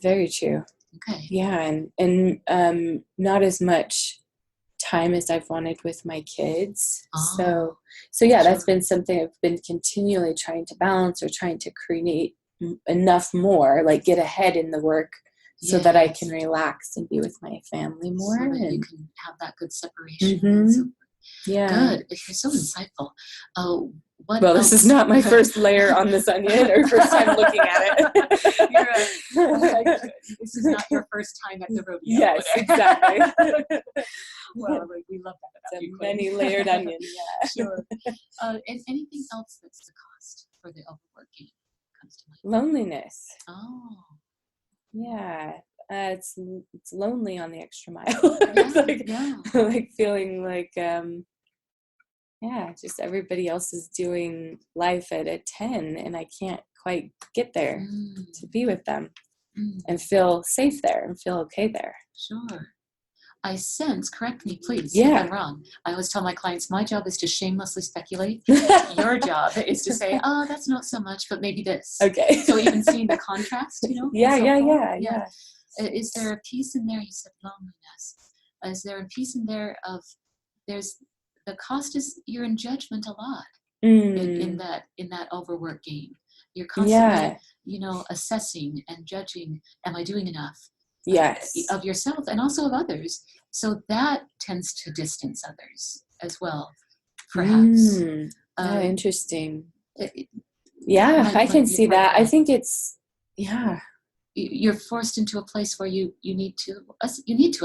S1: Very true.
S2: Okay.
S1: Yeah, and not as much time as I've wanted with my kids. So yeah, that's been something I've been continually trying to balance, or trying to create enough more, like get ahead in the work, so that I can relax and be with my family more,
S2: so that you can have that good separation. Good. You're so insightful. Well,
S1: this is not my first layer on this onion, or first time looking at
S2: it. This is not your first time at the rodeo.
S1: Yes, exactly.
S2: Well, we love that about you, Quinn.
S1: Many layered onion. Yeah.
S2: Sure. And anything else that's the cost for the overworking comes to mind?
S1: Loneliness.
S2: Oh.
S1: Yeah. It's lonely on the extra mile. Like feeling like just everybody else is doing life at a 10, and I can't quite get there to be with them and feel safe there and feel okay there.
S2: Sure. I sense, correct me please if I'm wrong. I always tell my clients, my job is to shamelessly speculate. Your job is to say, oh, that's not so much, but maybe this.
S1: Okay.
S2: So even seeing the contrast,
S1: Yeah.
S2: Is there a piece in there? You said loneliness. Is there a piece in there of the cost is you're in judgment a lot in that overwork game. You're constantly, assessing and judging. Am I doing enough?
S1: Yes.
S2: Of yourself and also of others. So that tends to distance others as well, perhaps.
S1: Interesting. I can see that. I think it's,
S2: you're forced into a place where you need to assess. You need to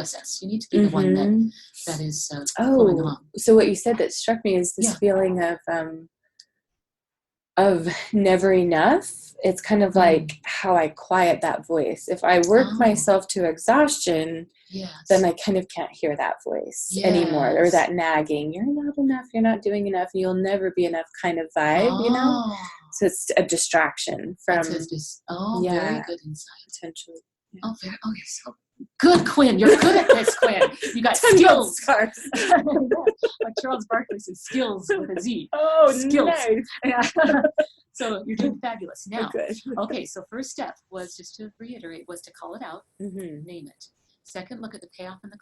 S2: be the one that is going along.
S1: So what you said that struck me is this feeling of never enough. It's kind of like how I quiet that voice. If I work myself to exhaustion, then I kind of can't hear that voice anymore, or that nagging, you're not enough, you're not doing enough, you'll never be enough kind of vibe, So it's a distraction from...
S2: very good insight.
S1: Potentially. Yeah.
S2: You're so good, Quinn. You're good at this, Quinn. You got skills. Like Charles Barkley says, skills with a Z.
S1: Oh,
S2: skills.
S1: Nice.
S2: Yeah. So you're doing fabulous. Now, okay, so first step was, just to reiterate, was to call it out, name it. Second, look at the payoff and the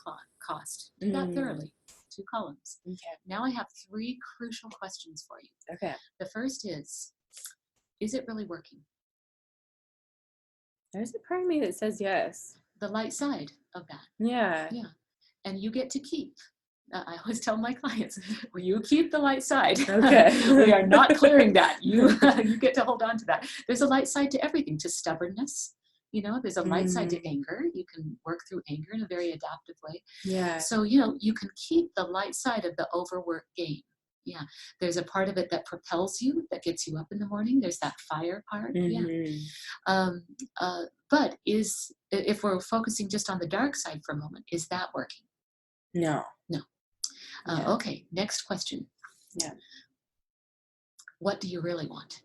S2: cost. Do that thoroughly. 2 columns. Okay. Now I have 3 crucial questions for you.
S1: Okay.
S2: The first is it really working?
S1: There's a part of me that says yes.
S2: The light side of that.
S1: Yeah.
S2: Yeah. And you get to keep. I always tell my clients, well, you keep the light side.
S1: Okay.
S2: We are not clearing that. You get to hold on to that. There's a light side to everything, to stubbornness. There's a light side to anger. You can work through anger in a very adaptive way.
S1: Yeah.
S2: So, you can keep the light side of the overwork game. Yeah. There's a part of it that propels you, that gets you up in the morning. There's that fire part. But if we're focusing just on the dark side for a moment, is that working?
S1: No.
S2: Okay. Next question.
S1: Yeah.
S2: What do you really want?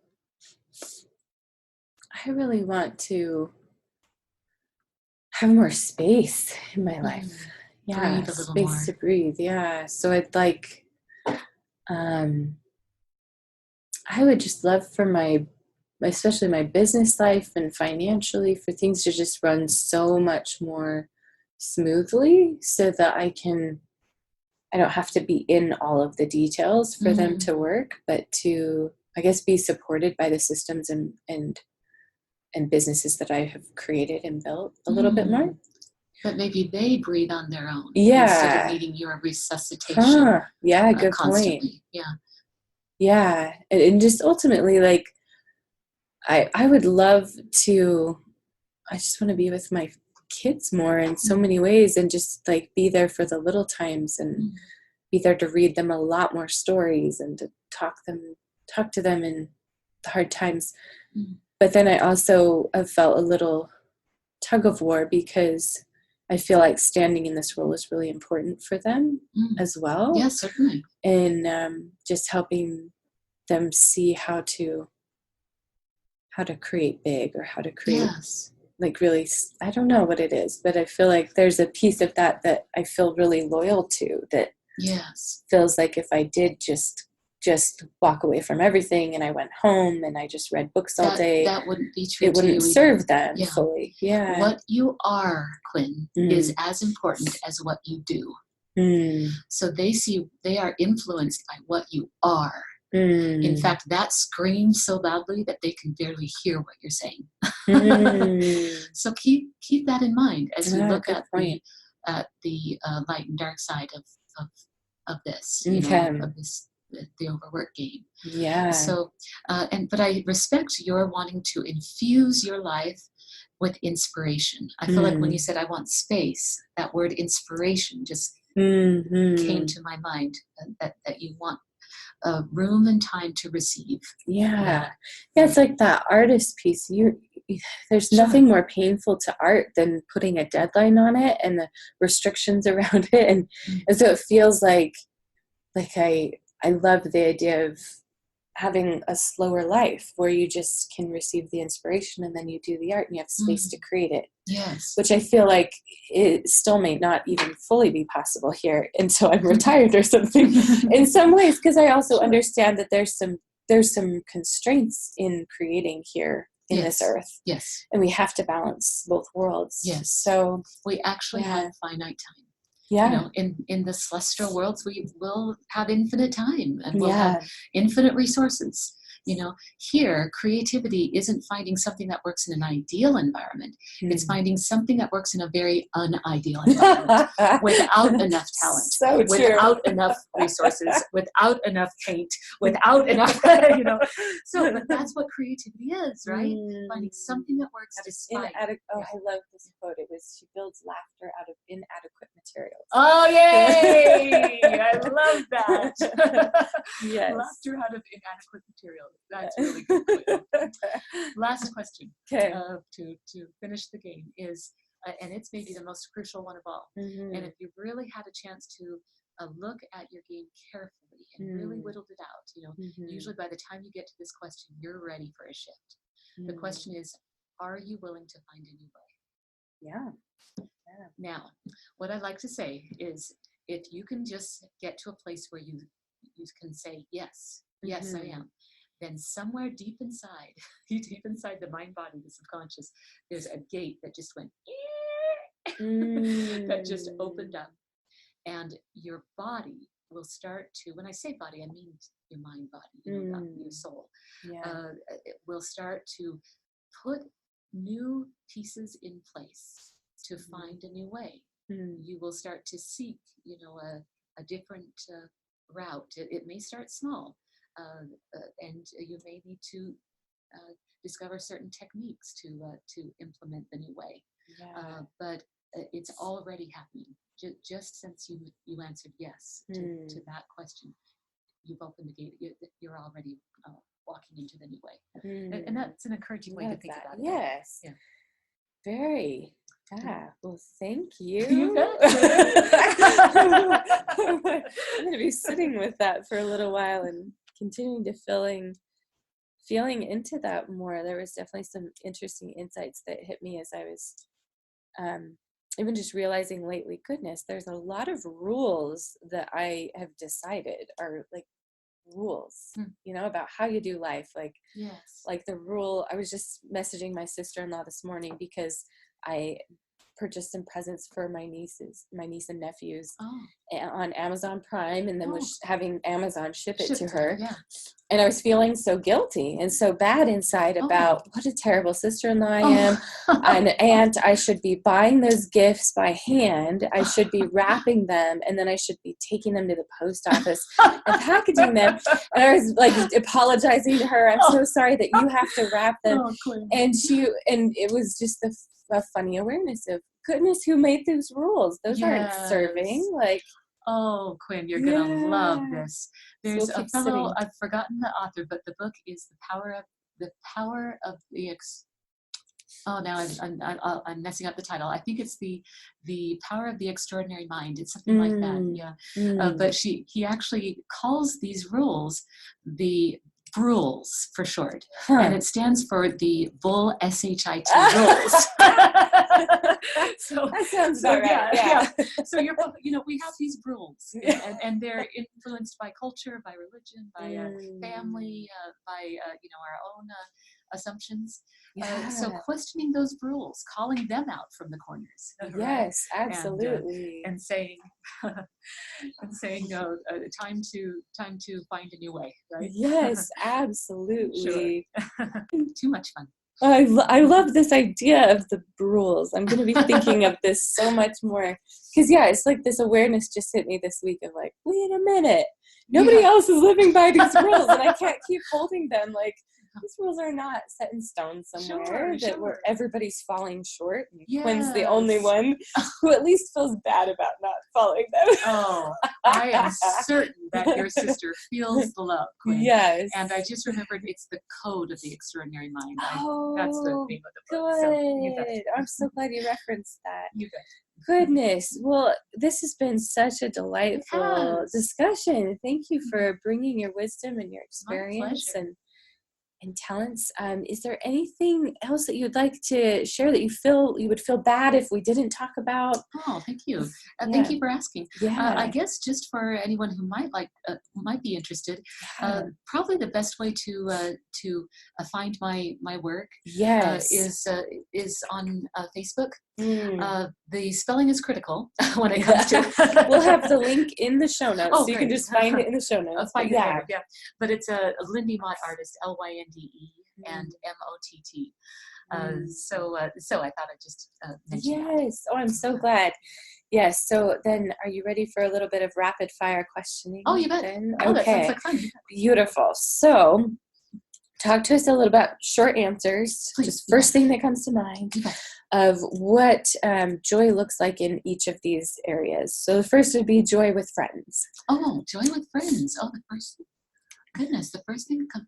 S1: I really want to have more space in my life. Yeah.
S2: Breathe a little
S1: space
S2: more.
S1: To breathe. Yeah. So I'd like, I would just love for especially my business life and financially, for things to just run so much more smoothly, so that I don't have to be in all of the details for them to work, but to, I guess, be supported by the systems and businesses that I have created and built a little bit more.
S2: But maybe they breathe on their own.
S1: Yeah.
S2: Instead of needing your resuscitation.
S1: Yeah, good point.
S2: Yeah.
S1: Yeah. And just ultimately, like, I would love to, I just want to be with my kids more in so many ways, and just like be there for the little times, and be there to read them a lot more stories and to talk to them in the hard times. But then I also have felt a little tug of war because I feel like standing in this role is really important for them as well.
S2: Yes, certainly.
S1: And just helping them see how to create big, or how to create like really, I don't know what it is, but I feel like there's a piece of that I feel really loyal to, that feels like if I did just walk away from everything and I went home and I just read books all day,
S2: that wouldn't be true.
S1: It wouldn't serve them fully. Yeah.
S2: What you are, Quinn, is as important as what you do. So they are influenced by what you are. In fact, that screams so loudly that they can barely hear what you're saying. So keep that in mind as you look at the light and dark side of this, of this, the overwork game.
S1: Yeah.
S2: So, but I respect your wanting to infuse your life with inspiration. I feel like when you said I want space, that word inspiration just came to my mind. That you want room and time to receive.
S1: Yeah, it's like that artist piece. There's nothing more painful to art than putting a deadline on it and the restrictions around it, and so it feels like I love the idea of having a slower life where you just can receive the inspiration and then you do the art and you have space to create it.
S2: Yes.
S1: Which I feel like it still may not even fully be possible here until I'm retired or something in some ways, because I also understand that there's some constraints in creating here in this earth.
S2: Yes.
S1: And we have to balance both worlds.
S2: Yes.
S1: So
S2: we actually have finite time.
S1: Yeah.
S2: In the celestial worlds, we will have infinite time and we'll have infinite resources. Here, creativity isn't finding something that works in an ideal environment. It's finding something that works in a very unideal environment without enough talent, without enough resources, without enough paint, without enough, So, but that's what creativity is, right? Finding something that works despite.
S1: I love this quote. It was, she builds laughter out of inadequate materials.
S2: Oh, yay! I love that.
S1: Yes.
S2: Laughter out of inadequate materials. That's really good. Last question to finish the game is, and it's maybe the most crucial one of all. And if you really had a chance to look at your game carefully and really whittled it out, usually by the time you get to this question, you're ready for a shift. The question is, are you willing to find a new way?
S1: Yeah.
S2: Now, what I'd like to say is, if you can just get to a place where you can say, yes, I am, then somewhere deep inside the mind, body, the subconscious, there's a gate that just went, that just opened up. And your body will start to, when I say body, I mean your mind, body, not your soul. It will start to put new pieces in place to find a new way. You will start to seek, a different route. It may start small. And you may need to discover certain techniques to implement the new way. But it's already happening. Just since you answered yes to that question, you've opened the gate. You're already walking into the new way. And that's an encouraging way to think about it.
S1: Yes.
S2: Yeah.
S1: Very. Yeah. Well, thank you.
S2: You bet.
S1: I'm going to be sitting with that for a little while and continuing to feeling into that more. There was definitely some interesting insights that hit me as I was even just realizing lately, goodness, there's a lot of rules that I have decided are like rules, about how you do life. Like the rule, I was just messaging my sister-in-law this morning because I purchased some presents for my niece and nephews on Amazon Prime, and then was having Amazon ship it to her. And I was feeling so guilty and so bad inside about what a terrible sister-in-law I am. An aunt, I should be buying those gifts by hand. I should be wrapping them, and then I should be taking them to the post office and packaging them. And I was like apologizing to her. I'm so sorry that you have to wrap them. And it was just a funny awareness of, goodness, who made those rules? Those aren't serving. Like,
S2: Oh, Quinn, you're gonna love this.
S1: So
S2: There's
S1: we'll
S2: a
S1: keep
S2: fellow,
S1: sitting.
S2: I've forgotten the author, but the book is the power of the oh, now I'm messing up the title. I think it's the power of the extraordinary mind. It's something like that. Yeah. But he actually calls these rules the rules for short, and it stands for the Bull SHIT rules.
S1: So that sounds about right. Yeah.
S2: So we have these rules, and they're influenced by culture, by religion, by family, by our own assumptions. So questioning those rules, calling them out from the corners.
S1: Yes, absolutely.
S2: And saying, time to find a new way, right?
S1: Yes, absolutely.
S2: Sure. Too much fun.
S1: I love this idea of the rules. I'm going to be thinking of this so much more. Because, it's like this awareness just hit me this week of like, wait a minute. Nobody else is living by these rules, and I can't keep holding them. Like, these rules are not set in stone somewhere where everybody's falling short. And Quinn's the only one who at least feels bad about not following them.
S2: Oh, I am certain that your sister feels the love, Quinn.
S1: Yes.
S2: And I just remembered it's the Code of the Extraordinary Mind.
S1: Oh,
S2: that's the name of the book.
S1: Good.
S2: So you bet.
S1: I'm so glad you referenced that.
S2: You bet.
S1: Goodness. Well, this has been such a delightful discussion. Thank you for bringing your wisdom and your experience and talents. Is there anything else that you'd like to share that you would feel bad if we didn't talk about?
S2: Oh, thank you. Thank you for asking.
S1: Yeah.
S2: I guess just for anyone who might be interested, probably the best way to find my work is on Facebook. The spelling is critical when it comes to
S1: We'll have the link in the show notes, so you can just find it in the show notes.
S2: But it's a Lynde Mott artist, LYNDE and MOTT. So I thought I'd just mention that.
S1: Yes. Oh, I'm so glad. Yes. So then, are you ready for a little bit of rapid fire questioning?
S2: Oh, you bet.
S1: Then?
S2: Oh,
S1: okay.
S2: That sounds like fun.
S1: Beautiful. So, talk to us a little about short answers.
S2: Please.
S1: Just first thing that comes to mind of what joy looks like in each of these areas. So the first would be joy with friends.
S2: Oh, joy with friends. Oh, the first thing that comes.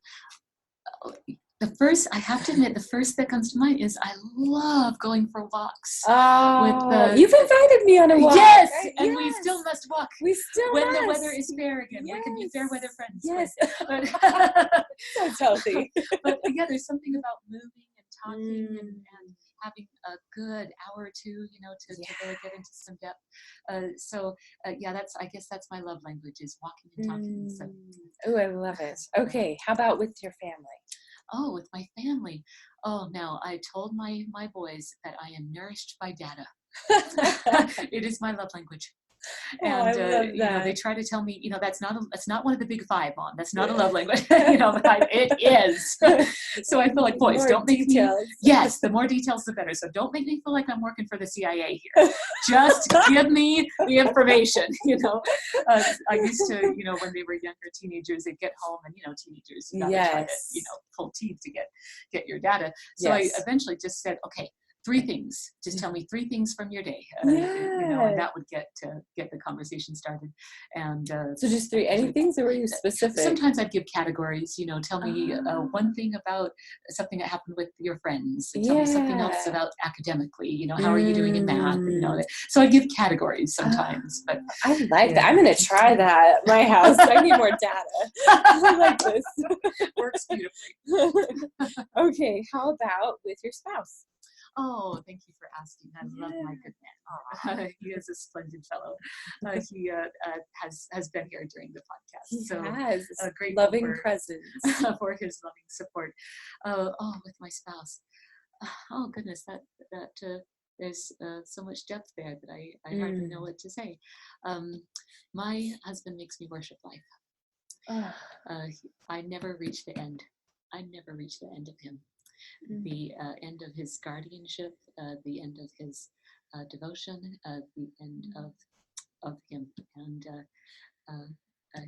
S2: I have to admit, the first that comes to mind is I love going for walks.
S1: You've invited me on a walk.
S2: Yes, and we still must walk.
S1: We still
S2: when
S1: must.
S2: The weather is fair again. We can be fair weather friends.
S1: Yes,
S2: But,
S1: that's healthy.
S2: But there's something about moving and talking and having a good hour or two, to really get into some depth. I guess that's my love language, is walking and talking. So.
S1: Oh, I love it. Okay, how about with your family?
S2: Oh, with my family. Oh, now I told my boys that I am nourished by data. It is my love language. And
S1: I love that.
S2: They try to tell me, that's not one of the big five, Mom. That's not a love language. But it is. So I feel like, boys, don't make me. Yes, the more details, the better. So don't make me feel like I'm working for the CIA here. Just give me the information. I used to, when they were younger teenagers, they'd get home and teenagers, you try to, pull teeth to get your data. So I eventually just said, okay, 3 things. Just tell me 3 things from your day. And that would get the conversation started. And
S1: so just 3 anythings, or were you specific?
S2: Sometimes I'd give categories. Tell me one thing about something that happened with your friends. Tell me something else about academically. How are you doing in math? So I give categories sometimes. But
S1: I like that. I'm going to try that at my house. I need more data. I like this.
S2: Works beautifully.
S1: Okay. How about with your spouse?
S2: Oh, thank you for asking. I love my good man. He is a splendid fellow. He has been here during the podcast.
S1: He has
S2: a great
S1: loving presence
S2: for his loving support. With my spouse. Oh goodness, that there's so much depth there that I hardly know what to say. My husband makes me worship life. I never reach the end. I never reach the end of him. The end of his guardianship, the end of his devotion, the end of him, and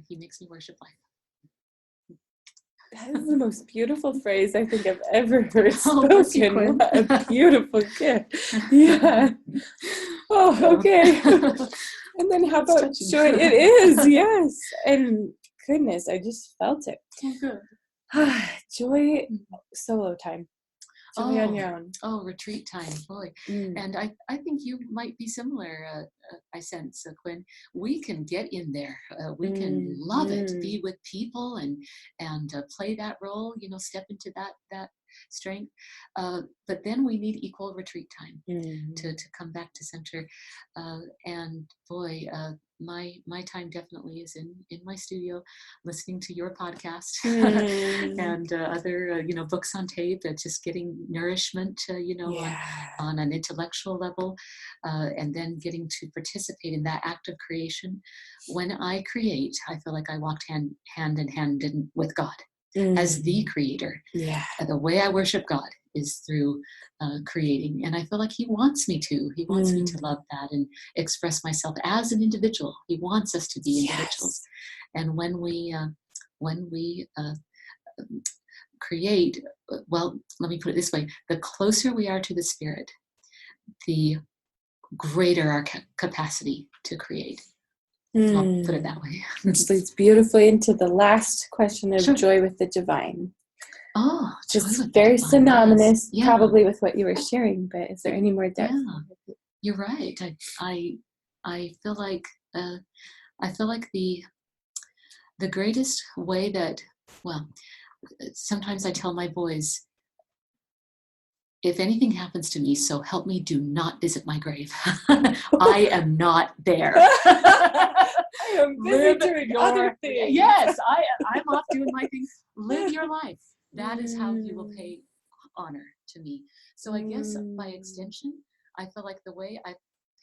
S2: he makes me worship life.
S1: That is the most beautiful phrase I think I've ever heard spoken. What a beautiful gift. Yeah. Oh, okay. And then how
S2: That's
S1: about
S2: touching.
S1: joy? It is, yes. And goodness, I just felt it.
S2: Oh, good.
S1: Joy, solo time. Joy on your own.
S2: Oh, retreat time, boy. And I think you might be similar, I sense, Quinn. We can get in there. We can love it, be with people and play that role, step into that strength. But then we need equal retreat time to come back to center. And boy, my time definitely is in my studio, listening to your podcast and other books on tape, just getting nourishment on an intellectual level, and then getting to participate in that act of creation. When I create, I feel like I walked hand in hand with God as the creator. The way I worship God is through creating, and I feel like he wants me to. He wants me to love that and express myself as an individual. He wants us to be individuals. And when we create, well, let me put it this way: the closer we are to the Spirit, the greater our capacity to create. I'll put it that way.
S1: Which leads beautifully into the last question of joy with the divine.
S2: Oh,
S1: just very synonymous, probably with what you were sharing. But is there any more depth?
S2: Yeah, you're right. I feel like the greatest way that, well, sometimes I tell my boys, if anything happens to me, so help me, do not visit my grave. I am not there.
S1: I am busy doing other things.
S2: Yes, I'm off doing my thing. Live your life. That is how you will pay honor to me. So I guess by extension, I feel like the way I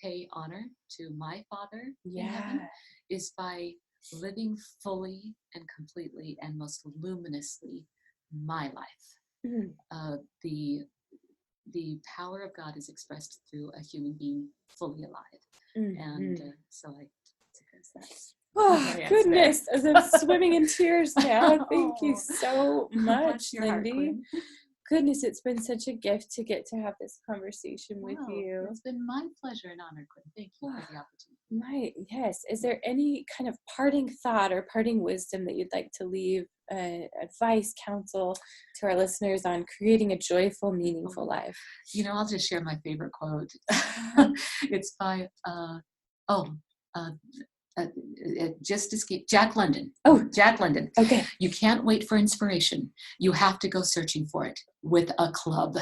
S2: pay honor to my Father in heaven is by living fully and completely and most luminously my life. The power of God is expressed through a human being fully alive. And so that's...
S1: Oh, goodness. As I'm swimming in tears now. Thank you so much, Lynde. Goodness, it's been such a gift to get to have this conversation with you.
S2: It's been my pleasure and honor, Quinn. Thank you for the opportunity.
S1: Yes. Is there any kind of parting thought or parting wisdom that you'd like to leave, advice, counsel to our listeners on creating a joyful, meaningful life?
S2: I'll just share my favorite quote. It's by, just escaped Jack London. Jack London.
S1: Okay.
S2: You can't wait for inspiration. You have to go searching for it with a club.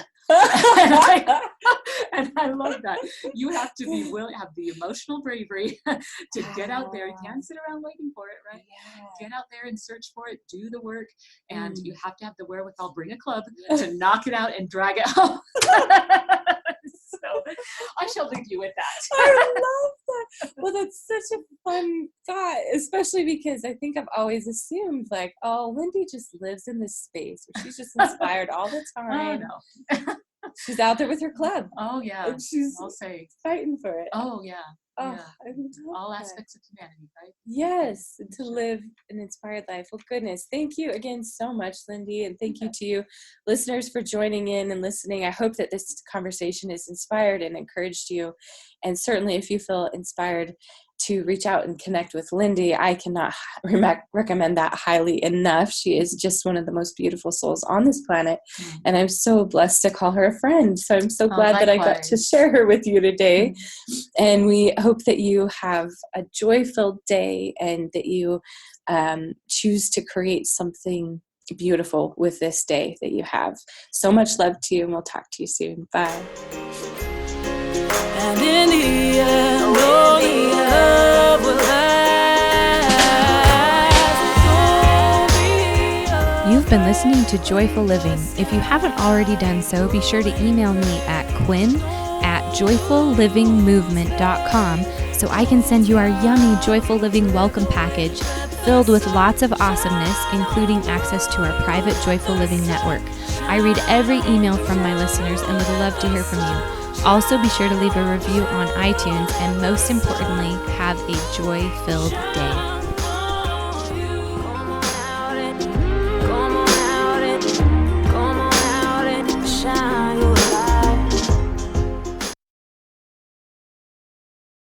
S2: And I love that. You have to be willing, have the emotional bravery to get out there. You can't sit around waiting for it, right? Get out there and search for it, do the work, and you have to have the wherewithal, bring a club to knock it out and drag it home. So I shall leave you with that.
S1: I love that. Well, that's such a fun thought, especially because I think I've always assumed like, Lynde just lives in this space where she's just inspired all the time.
S2: Oh, no.
S1: She's out there with her club.
S2: Oh, yeah.
S1: And she's fighting for it.
S2: Oh, yeah.
S1: Yeah.
S2: All aspects of humanity, right?
S1: Yes, to live an inspired life. Well, goodness, thank you again so much, Lynde, and thank you to you listeners for joining in and listening. I hope that this conversation has inspired and encouraged you, and certainly if you feel inspired to reach out and connect with Lynde, I cannot recommend that highly enough. She is just one of the most beautiful souls on this planet, and I'm so blessed to call her a friend. So I'm so glad that I got to share her with you today. And we hope that you have a joy-filled day and that you choose to create something beautiful with this day that you have. So much love to you, and we'll talk to you soon. Bye. And in the end, only love will last.
S3: You've been listening to Joyful Living. If you haven't already done so, be sure to email me at quinn@joyfullivingmovement.com so I can send you our yummy Joyful Living welcome package filled with lots of awesomeness, including access to our private Joyful Living network. I read every email from my listeners and would love to hear from you. Also, be sure to leave a review on iTunes, and most importantly, have a joy-filled day.